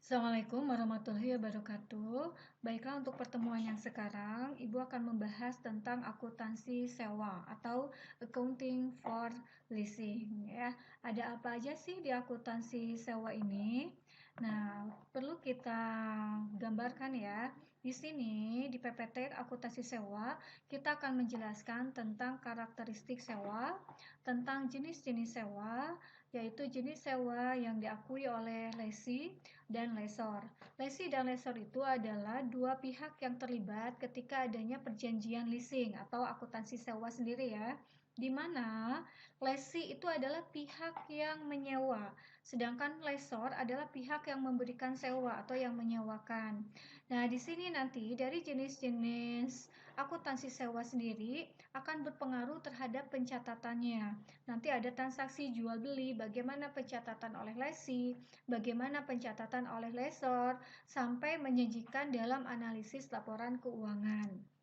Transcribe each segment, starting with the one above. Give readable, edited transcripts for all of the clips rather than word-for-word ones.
Assalamualaikum warahmatullahi wabarakatuh. Baiklah, untuk pertemuan yang sekarang, Ibu akan membahas tentang akuntansi sewa atau accounting for leasing ya. Ada apa aja sih di akuntansi sewa ini? Nah, perlu kita gambarkan ya. Di sini di PPT akuntansi sewa, kita akan menjelaskan tentang karakteristik sewa, tentang jenis-jenis sewa, yaitu jenis sewa yang diakui oleh lesi dan lesor. Lesi dan lesor itu adalah dua pihak yang terlibat ketika adanya perjanjian leasing atau akuntansi sewa sendiri ya. Di mana lesi itu adalah pihak yang menyewa, sedangkan lesor adalah pihak yang memberikan sewa atau yang menyewakan. Nah, di sini nanti dari jenis-jenis akuntansi sewa sendiri akan berpengaruh terhadap pencatatannya. Nanti ada transaksi jual beli, bagaimana pencatatan oleh lesi, bagaimana pencatatan oleh lesor, sampai menyajikan dalam analisis laporan keuangan.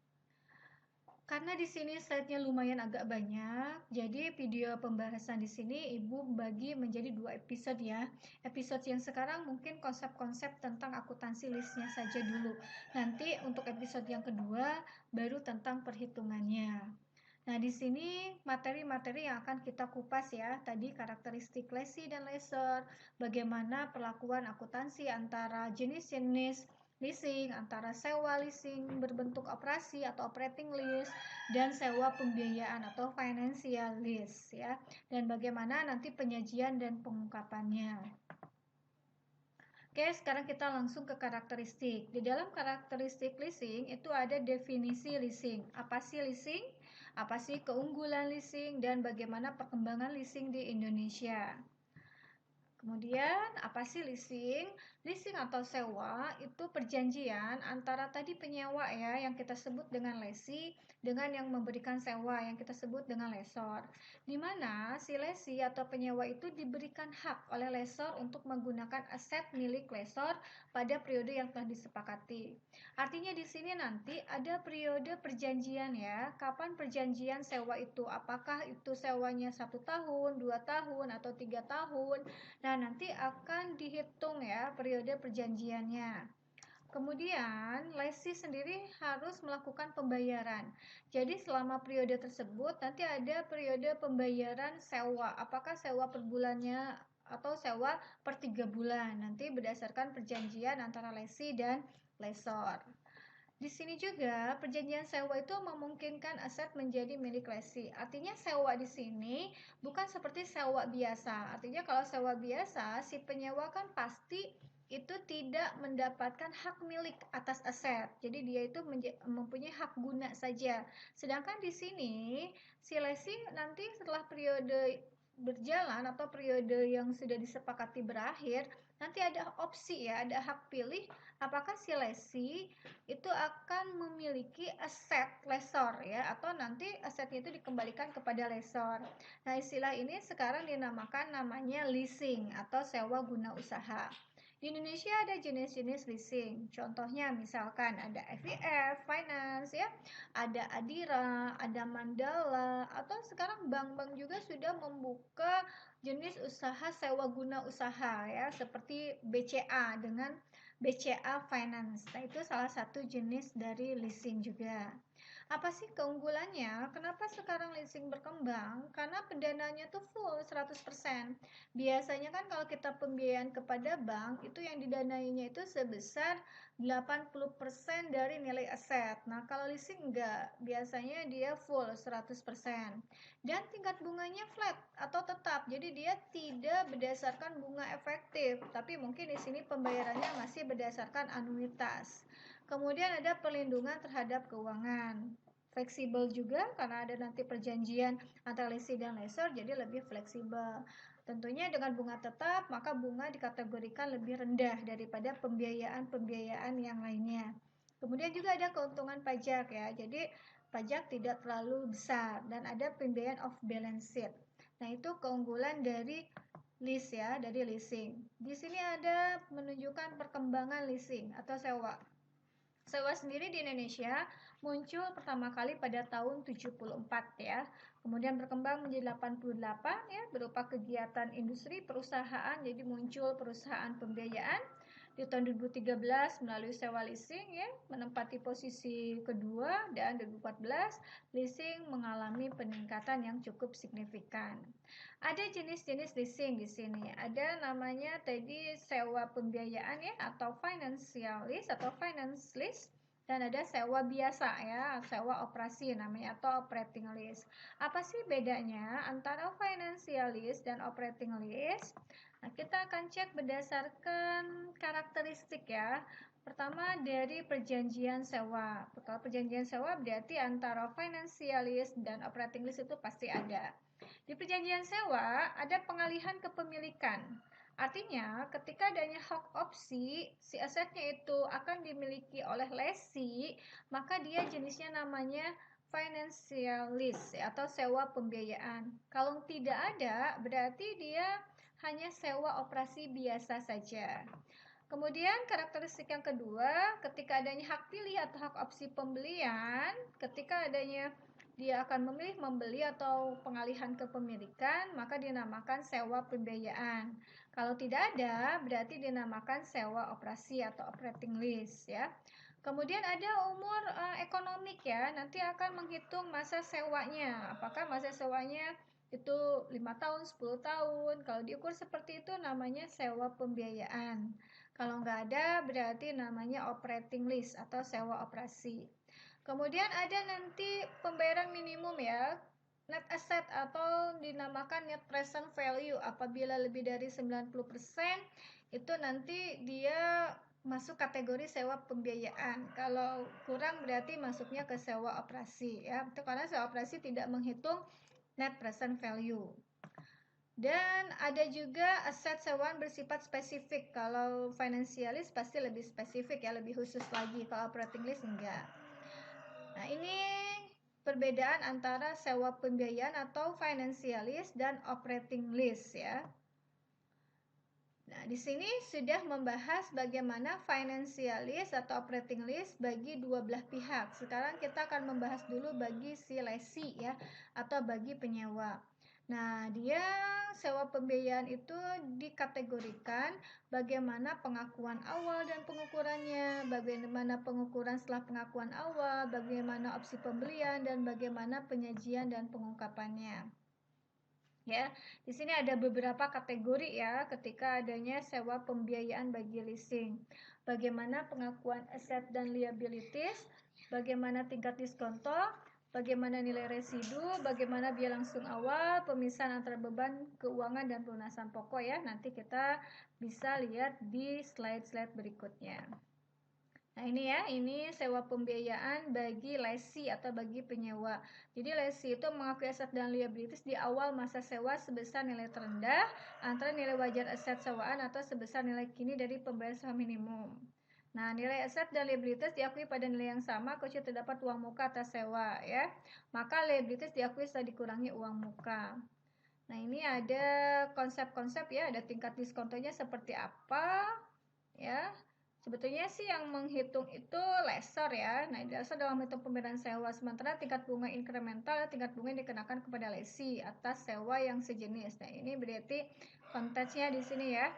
Karena di sini slide-nya lumayan agak banyak, jadi video pembahasan di sini Ibu bagi menjadi 2 episode ya. Episode yang sekarang mungkin konsep-konsep tentang akuntansi listnya saja dulu. Nanti untuk episode yang kedua baru tentang perhitungannya. Nah, di sini materi-materi yang akan kita kupas ya. Tadi karakteristik lesi dan lesor, bagaimana perlakuan akuntansi antara jenis-jenis leasing, antara sewa leasing berbentuk operasi atau operating lease dan sewa pembiayaan atau financial lease ya. Dan bagaimana nanti penyajian dan pengungkapannya. Oke, sekarang kita langsung ke karakteristik. Di dalam karakteristik leasing itu ada definisi leasing. Apa sih leasing? Apa sih keunggulan leasing dan bagaimana perkembangan leasing di Indonesia? Kemudian, apa sih leasing? Leasing atau sewa itu perjanjian antara tadi penyewa ya, yang kita sebut dengan lesi, dengan yang memberikan sewa, yang kita sebut dengan lesor. Di mana si lesi atau penyewa itu diberikan hak oleh lesor untuk menggunakan aset milik lesor pada periode yang telah disepakati. Artinya di sini nanti ada periode perjanjian ya, kapan perjanjian sewa itu, apakah itu sewanya 1 tahun, 2 tahun, atau 3 tahun. Nah, nanti akan dihitung ya periode perjanjiannya. Kemudian, lesi sendiri harus melakukan pembayaran. Jadi, selama periode tersebut, nanti ada periode pembayaran sewa. Apakah sewa per bulannya atau sewa per 3 bulan. Nanti berdasarkan perjanjian antara lesi dan lesor. Di sini juga perjanjian sewa itu memungkinkan aset menjadi milik lesi. Artinya sewa di sini bukan seperti sewa biasa. Artinya kalau sewa biasa si penyewa kan pasti itu tidak mendapatkan hak milik atas aset. Jadi dia itu mempunyai hak guna saja. Sedangkan di sini si lesi nanti setelah periode berjalan atau periode yang sudah disepakati berakhir, nanti ada opsi ya, ada hak pilih apakah si lesi itu akan memiliki aset lesor ya, atau nanti asetnya itu dikembalikan kepada lesor. Nah, istilah ini sekarang dinamakan namanya leasing atau sewa guna usaha. Di Indonesia ada jenis-jenis leasing. Contohnya misalkan ada FIF, Finance ya, ada Adira, ada Mandala, atau sekarang bank-bank juga sudah membuka jenis usaha sewa guna usaha ya, seperti BCA dengan BCA Finance. Nah, itu salah satu jenis dari leasing juga. Apa sih keunggulannya? Kenapa sekarang leasing berkembang? Karena pendananya tuh full 100%. Biasanya kan kalau kita pembiayaan kepada bank, itu yang didanainya itu sebesar 80% dari nilai aset. Nah, kalau leasing enggak, biasanya dia full 100%. Dan tingkat bunganya flat atau tetap. Jadi dia tidak berdasarkan bunga efektif, tapi mungkin di sini pembayarannya masih berdasarkan anuitas. Kemudian ada perlindungan terhadap keuangan. Fleksibel juga karena ada nanti perjanjian antara lesi dan lesor, jadi lebih fleksibel. Tentunya dengan bunga tetap, maka bunga dikategorikan lebih rendah daripada pembiayaan-pembiayaan yang lainnya. Kemudian juga ada keuntungan pajak ya, jadi pajak tidak terlalu besar dan ada pembiayaan off balance sheet. Nah, itu keunggulan dari lease ya, dari leasing. Di sini ada menunjukkan perkembangan leasing atau sewa. Sewa sendiri di Indonesia muncul pertama kali pada tahun 74 ya. Kemudian berkembang menjadi 88 ya, berupa kegiatan industri perusahaan, jadi muncul perusahaan pembiayaan di tahun 2013 melalui sewa leasing ya menempati posisi kedua, dan 2014 leasing mengalami peningkatan yang cukup signifikan. Ada jenis-jenis leasing di sini. Ada namanya tadi sewa pembiayaan ya atau financial lease atau finance lease. Dan ada sewa biasa ya, sewa operasi namanya atau operating lease. Apa sih bedanya antara financial lease dan operating lease? Nah, kita akan cek berdasarkan karakteristik ya. Pertama dari perjanjian sewa. Kalau perjanjian sewa berarti antara financial lease dan operating lease itu pasti ada. Di perjanjian sewa ada pengalihan kepemilikan. Artinya, ketika adanya hak opsi, si asetnya itu akan dimiliki oleh lessee, maka dia jenisnya namanya financial lease atau sewa pembiayaan. Kalau tidak ada, berarti dia hanya sewa operasi biasa saja. Kemudian karakteristik yang kedua, ketika adanya hak pilih atau hak opsi pembelian, ketika adanya dia akan memilih membeli atau pengalihan kepemilikan, maka dinamakan sewa pembiayaan. Kalau tidak ada, berarti dinamakan sewa operasi atau operating lease ya. Kemudian ada umur ekonomik ya, nanti akan menghitung masa sewanya. Apakah masa sewanya itu 5 tahun, 10 tahun. Kalau diukur seperti itu namanya sewa pembiayaan. Kalau nggak ada, berarti namanya operating lease atau sewa operasi. Kemudian ada nanti pembayaran minimum ya, net asset atau dinamakan net present value. Apabila lebih dari 90% itu nanti dia masuk kategori sewa pembiayaan. Kalau kurang berarti masuknya ke sewa operasi ya. Itu karena sewa operasi tidak menghitung net present value. Dan ada juga aset sewaan bersifat spesifik. Kalau financialis pasti lebih spesifik ya, lebih khusus lagi. Kalau operating lease enggak. Nah, ini perbedaan antara sewa pembiayaan atau financial lease dan operating lease ya. Nah, di sini sudah membahas bagaimana financial lease atau operating lease bagi dua belah pihak. Sekarang kita akan membahas dulu bagi si lessee ya atau bagi penyewa. Nah, dia sewa pembiayaan itu dikategorikan bagaimana pengakuan awal dan pengukurannya, bagaimana pengukuran setelah pengakuan awal, bagaimana opsi pembelian, dan bagaimana penyajian dan pengungkapannya. Ya, di sini ada beberapa kategori ya ketika adanya sewa pembiayaan bagi leasing. Bagaimana pengakuan aset dan liabilities, bagaimana tingkat diskonto, bagaimana nilai residu, bagaimana biaya langsung awal, pemisahan antara beban keuangan dan pelunasan pokok ya. Nanti kita bisa lihat di slide-slide berikutnya. Nah, ini ya, ini sewa pembiayaan bagi lessee atau bagi penyewa. Jadi lessee itu mengakui aset dan liabilities di awal masa sewa sebesar nilai terendah antara nilai wajar aset sewaan atau sebesar nilai kini dari pembayaran sewa minimum. Nah, nilai aset dan liabilities diakui pada nilai yang sama kecuali terdapat uang muka atas sewa ya. Maka liabilities diakui setelah dikurangi uang muka. Nah, ini ada konsep-konsep ya, ada tingkat diskontonya seperti apa ya. Sebetulnya sih yang menghitung itu lessor ya. Nah, lessor dalam menghitung pembayaran sewa, sementara tingkat bunga incremental, tingkat bunga yang dikenakan kepada lessee atas sewa yang sejenis. Nah, ini berarti konteksnya di sini ya.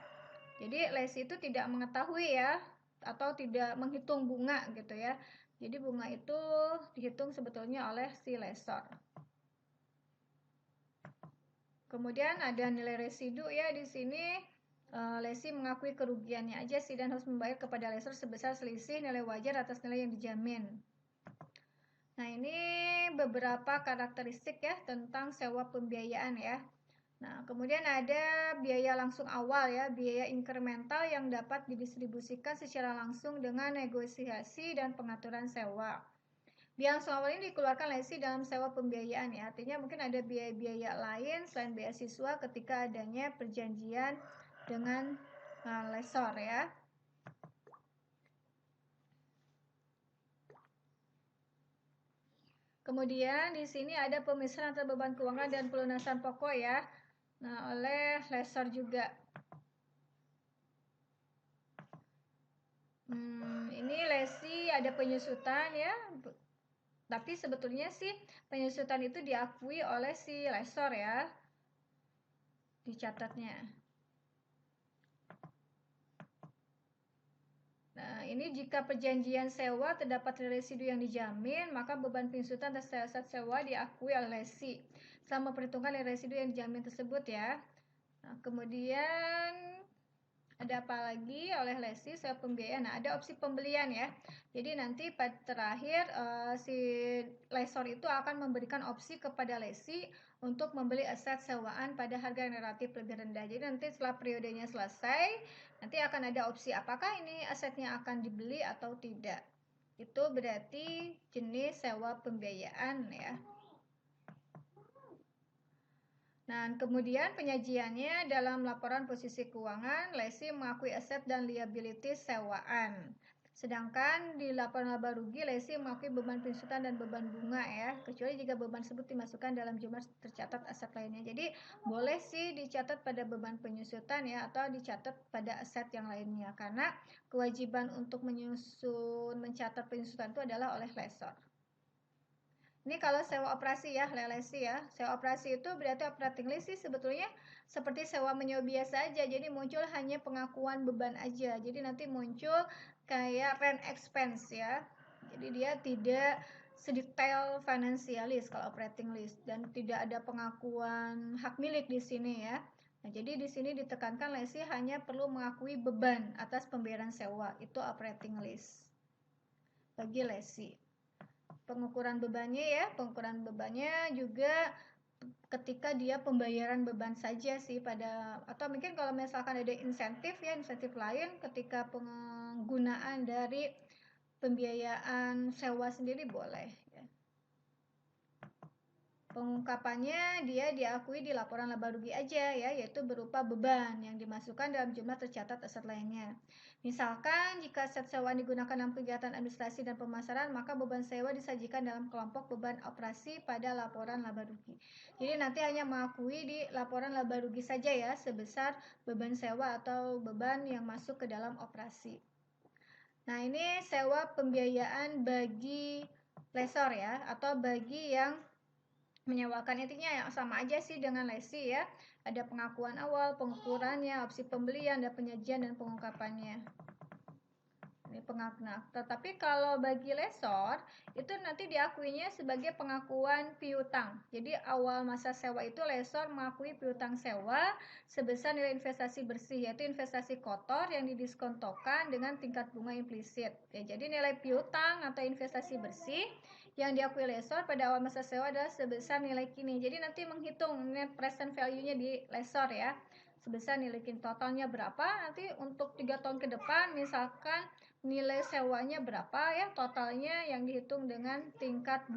Jadi lessee itu tidak mengetahui ya atau tidak menghitung bunga gitu ya. Jadi bunga itu dihitung sebetulnya oleh si lessor. Kemudian ada nilai residu ya di sini. Lessee mengakui kerugiannya aja sih dan harus membayar kepada lessor sebesar selisih nilai wajar atas nilai yang dijamin. Nah, ini beberapa karakteristik ya tentang sewa pembiayaan ya. Nah, kemudian ada biaya langsung awal ya, biaya incremental yang dapat didistribusikan secara langsung dengan negosiasi dan pengaturan sewa. Biaya langsung awal ini dikeluarkan lessee dalam sewa pembiayaan ya. Artinya mungkin ada biaya-biaya lain selain beasiswa ketika adanya perjanjian dengan lessor ya. Kemudian di sini ada pemisahan antara beban keuangan dan pelunasan pokok ya. Nah, oleh lessor juga. Ini lessee ada penyusutan ya. Tapi sebetulnya sih penyusutan itu diakui oleh si lessor ya. Dicatatnya. ini jika perjanjian sewa terdapat residu yang dijamin, maka beban pengusutan atas aset sewa diakui oleh lesi selama perhitungan residu yang dijamin tersebut ya. Nah, kemudian ada apa lagi oleh lesi sewa pembiayaan? Nah, ada opsi pembelian ya. Jadi nanti pada terakhir si lesor itu akan memberikan opsi kepada lesi untuk membeli aset sewaan pada harga yang relatif lebih rendah. Jadi nanti setelah periodenya selesai, nanti akan ada opsi apakah ini asetnya akan dibeli atau tidak. Itu berarti jenis sewa pembiayaan ya. Nah, kemudian penyajiannya dalam laporan posisi keuangan, lesi mengakui aset dan liability sewaan. Sedangkan di laporan laba rugi, lesi mengakui beban pengusutan dan beban bunga ya, kecuali jika beban tersebut dimasukkan dalam jumlah tercatat aset lainnya. Jadi boleh sih dicatat pada beban penyusutan ya, atau dicatat pada aset yang lainnya, karena kewajiban untuk mencatat penyusutan itu adalah oleh lesor. Ini kalau sewa operasi ya, lelesi ya. Sewa operasi itu berarti operating lease sih sebetulnya seperti sewa menyewa biasa aja. Jadi muncul hanya pengakuan beban aja. Jadi nanti muncul kayak rent expense ya. Jadi dia tidak sedetail financial lease kalau operating lease, dan tidak ada pengakuan hak milik di sini ya. Nah, jadi di sini ditekankan lesi hanya perlu mengakui beban atas pembayaran sewa. Itu operating lease bagi lesi. Pengukuran bebannya juga ketika dia pembayaran beban saja sih atau mungkin kalau misalkan ada insentif lain ketika penggunaan dari pembiayaan sewa sendiri boleh ya. Pengungkapannya dia diakui di laporan laba rugi aja ya, yaitu berupa beban yang dimasukkan dalam jumlah tercatat aset lainnya. Misalkan jika aset sewa digunakan dalam kegiatan administrasi dan pemasaran, maka beban sewa disajikan dalam kelompok beban operasi pada laporan laba rugi. Jadi nanti hanya mengakui di laporan laba rugi saja ya, sebesar beban sewa atau beban yang masuk ke dalam operasi. Nah, ini sewa pembiayaan bagi lesor ya, atau bagi yang menyewakan. Intinya yang sama aja sih dengan lesi ya. Ada pengakuan awal, pengukurannya, opsi pembelian, dan penyajian dan pengungkapannya. Ini pengakuan. Tetapi kalau bagi lesor itu nanti diakuinya sebagai pengakuan piutang. Jadi awal masa sewa itu lesor mengakui piutang sewa sebesar nilai investasi bersih, yaitu investasi kotor yang didiskontokan dengan tingkat bunga implisit. Ya, jadi nilai piutang atau investasi bersih yang diakui lesor pada awal masa sewa adalah sebesar nilai kini. Jadi nanti menghitung net present value-nya di lesor ya, sebesar nilai kini. Totalnya berapa, nanti untuk 3 tahun ke depan misalkan nilai sewanya berapa ya, totalnya yang dihitung dengan tingkat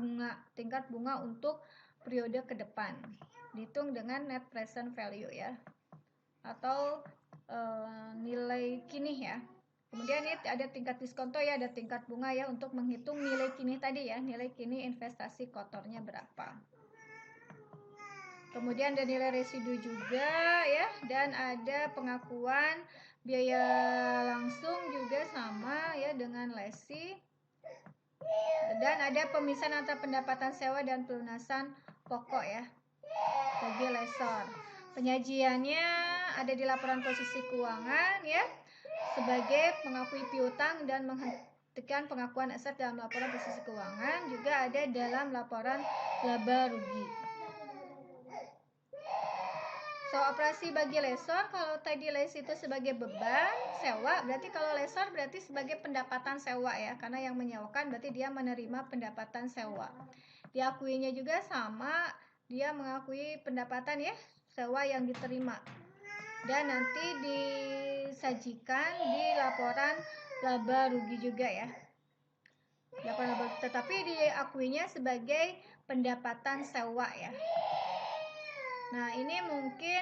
bunga untuk periode ke depan, dihitung dengan net present value ya, atau nilai kini ya. Kemudian ini ada tingkat diskonto ya, ada tingkat bunga ya untuk menghitung nilai kini tadi ya, nilai kini investasi kotornya berapa. Kemudian ada nilai residu juga ya, dan ada pengakuan biaya langsung juga sama ya dengan lesi. Dan ada pemisahan antara pendapatan sewa dan pelunasan pokok ya bagi lesor. Penyajiannya ada di laporan posisi keuangan ya, sebagai mengakui piutang dan menghentikan pengakuan aset dalam laporan posisi keuangan, juga ada dalam laporan laba rugi. So, operasi bagi lesor, kalau tadi lesi itu sebagai beban sewa, berarti kalau lesor berarti sebagai pendapatan sewa ya, karena yang menyewakan berarti dia menerima pendapatan sewa. Diakuinya juga sama, dia mengakui pendapatan ya, sewa yang diterima. Dan nanti disajikan di laporan laba rugi juga ya. Laporan laba rugi, tetapi diakuinya sebagai pendapatan sewa ya. Nah, ini mungkin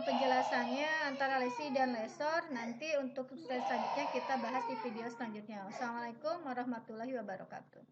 penjelasannya antara lesi dan lesor. Nanti untuk slide selanjutnya kita bahas di video selanjutnya. Wassalamualaikum warahmatullahi wabarakatuh.